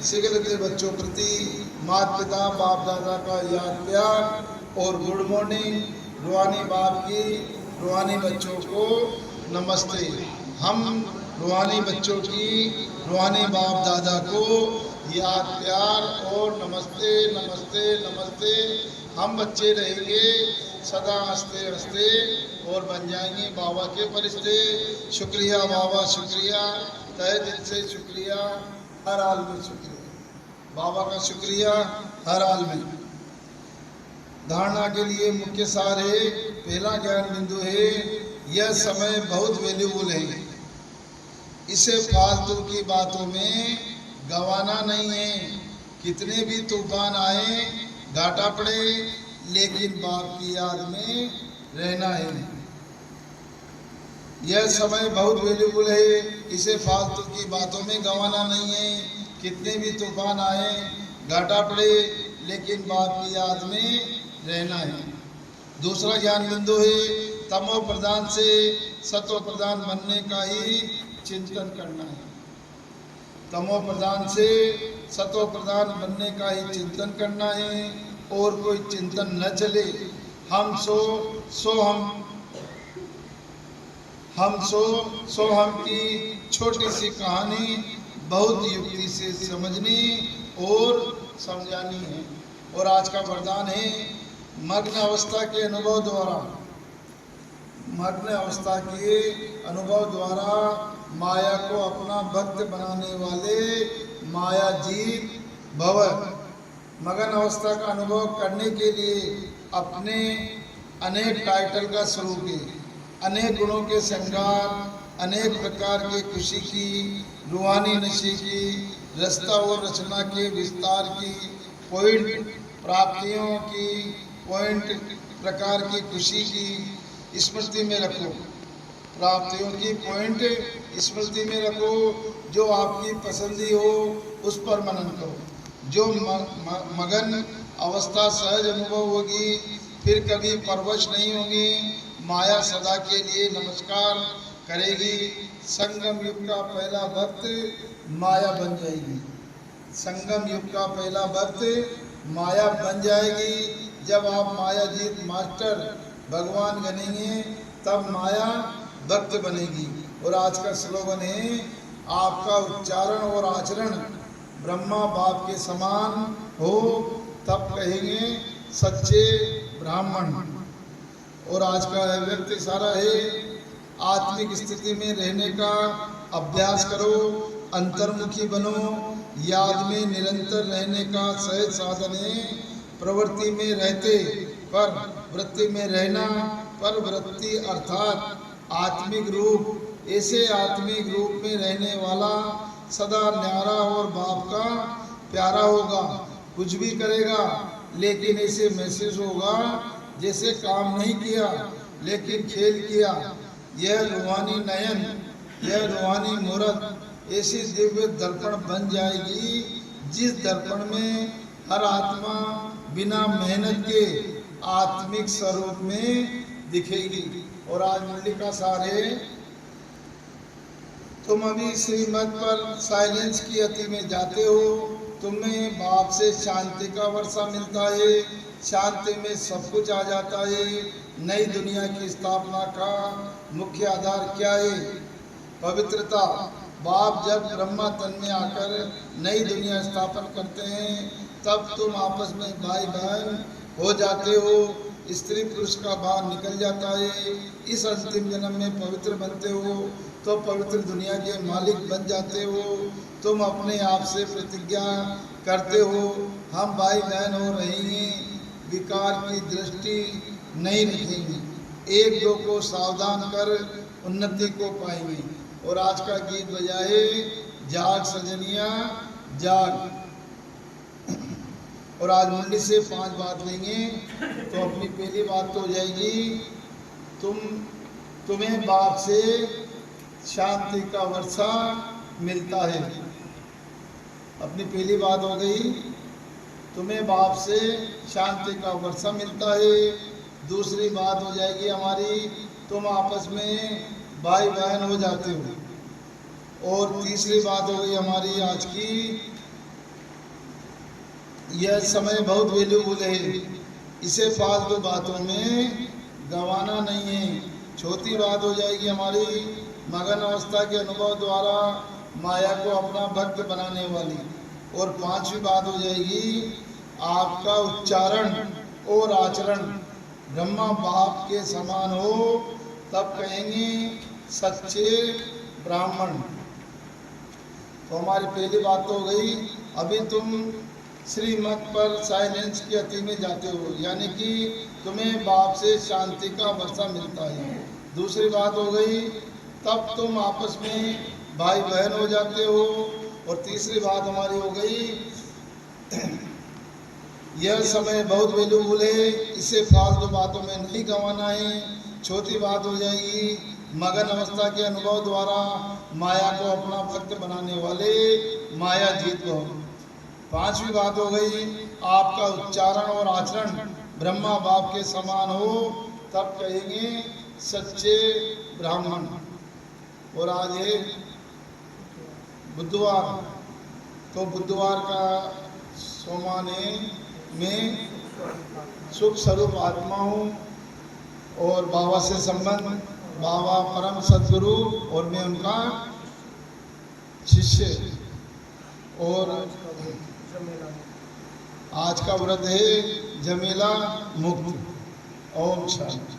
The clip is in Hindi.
शीघ्र के बच्चों प्रति माता पिता बाप दादा का याद प्यार और गुड मॉर्निंग। रूहानी बाप की रूहानी बच्चों को नमस्ते। हम रूहानी बच्चों की रूहानी बाप दादा को याद प्यार और नमस्ते नमस्ते नमस्ते। हम बच्चे रहेंगे सदा हंसते हंसते और बन जाएंगे बाबा के फरिश्ते। शुक्रिया बाबा, शुक्रिया, तहे दिल से शुक्रिया, हर हाल में शुक्रिया बाबा का, शुक्रिया हर हाल में। धारणा के लिए मुख्य सार है, पहला ज्ञान बिंदु है, यह समय बहुत वैल्यूबल है, इसे फालतू की बातों में गंवाना नहीं है। कितने भी तूफान आए, घाटा पड़े, लेकिन बाप की याद में रहना है। यह समय बहुत वैल्यूबल है, इसे फालतू की बातों में गंवाना नहीं है। कितने भी तूफान आए, घाटा पड़े, लेकिन बाप की याद में रहना है। दूसरा ज्ञान बिंदु है, तमो प्रधान से सतो प्रधान बनने का ही चिंतन करना है। तमो प्रधान से सतो प्रधान बनने का ही चिंतन करना है, और कोई चिंतन न चले। हम सो हम की छोटी सी कहानी बहुत युक्ति से समझनी और समझानी है। और आज का वरदान है, मग्न अवस्था के अनुभव द्वारा माया को अपना भक्त बनाने वाले माया जीत भव। मगन अवस्था का अनुभव करने के लिए अपने अनेक टाइटल का स्वरूप है, अनेक गुणों के श्रृंगार, अनेक प्रकार की खुशी की, रूहानी नशे की, रास्ता और रचना के विस्तार की, पॉइंट प्राप्तियों की, पॉइंट प्रकार की खुशी की स्मृति में रखो। प्राप्तियों की पॉइंट स्मृति में रखो। जो आपकी पसंदी हो उस पर मनन करो। जो मगन अवस्था सहज अनुभव होगी, फिर कभी परवश नहीं होगी। माया सदा के लिए नमस्कार करेगी। संगम युग का पहला भक्त माया बन जाएगी। संगम युग का पहला भक्त माया बन जाएगी। जब आप माया जीत मास्टर भगवान बनेंगे, तब माया भक्त बनेगी। और आज का स्लोगन है, आपका उच्चारण और आचरण ब्रह्मा बाप के समान हो, तब कहेंगे सच्चे ब्राह्मण। और आज का व्यक्ति सारा है, आत्मिक स्थिति में रहने का अभ्यास करो, अंतर्मुखी बनो, याद में निरंतर रहने का सहज साधन है। प्रवृत्ति में रहते पर वृत्ति में रहना, पर वृत्ति अर्थात आत्मिक रूप। ऐसे आत्मिक रूप में रहने वाला सदा न्यारा और बाप का प्यारा होगा। कुछ भी करेगा, लेकिन ऐसे महसूस होगा जैसे काम नहीं किया, लेकिन खेल किया। यह रूहानी नयन, यह रूहानी मूर्त ऐसी दिव्य दर्पण बन जाएगी, जिस दर्पण में हर आत्मा बिना मेहनत के आत्मिक स्वरूप में दिखेगी। और आज मुरली का सार है, तुम अभी श्रीमत पर साइलेंस की अति में जाते हो। तुम्हें बाप से शांति का वर्षा मिलता है। शांति में सब कुछ आ जाता है। नई दुनिया की स्थापना का मुख्य आधार क्या है? पवित्रता। बाप जब ब्रह्मा तन में आकर नई दुनिया स्थापन करते हैं, तब तुम आपस में भाई बहन हो जाते हो। स्त्री पुरुष का भाव निकल जाता है। इस अंतिम जन्म में पवित्र बनते हो, तो पवित्र दुनिया के मालिक बन जाते हो। तुम अपने आप से प्रतिज्ञा करते हो, हम भाई बहन हो रहेंगे, विकार की दृष्टि नहीं रखेंगे, एक दो को सावधान कर उन्नति को पाएंगे। और आज का गीत बजाए, जाग सजनिया जाग। और आज मुरली से 5 बात लेंगे। तो अपनी पहली बात तो हो जाएगी, तुम्हें बाप से शांति का वर्षा मिलता है। अपनी पहली बात हो गई, तुम्हें बाप से शांति का वर्षा मिलता है। दूसरी बात हो जाएगी हमारी, तुम आपस में भाई बहन हो जाते हो। और तीसरी बात हो गई हमारी आज की, यह समय बहुत वैल्यूबल है, इसे फालतू बातों में गंवाना नहीं है। चौथी बात हो जाएगी हमारी मगन अवस्था के अनुभव द्वारा माया को अपना भक्त बनाने वाली। और पांचवी बात हो जाएगी आपका उच्चारण और आचरण ब्रह्मा बाप के समान हो, तब कहेंगे सच्चे ब्राह्मण। तो हमारी पहली बात तो हो गई, अभी तुम श्रीमत पर साइलेंस की अति में जाते हो, यानी कि तुम्हें बाप से शांति का वर्षा मिलता है। दूसरी बात हो गई, तब तुम आपस में भाई बहन हो जाते हो। और तीसरी बात हमारी हो गई, यह समय बहुत वैल्यूबल है, इसे फालतू बातों में नहीं गंवाना है। चौथी बात हो जाएगी मगन अवस्था के अनुभव द्वारा माया को अपना भक्त बनाने वाले माया जीत को। पांचवी बात हो गई आपका उच्चारण और आचरण ब्रह्मा बाप के समान हो, तब कहेंगे सच्चे ब्राह्मण। और आज है बुधवार, तो बुधवार का सोमाने में सुख स्वरूप आत्मा हूँ और बाबा से संबंध, बाबा परम सद्गुरु और मैं उनका शिष्य। और आज का व्रत है जमेला मुक्त। ओम शांति।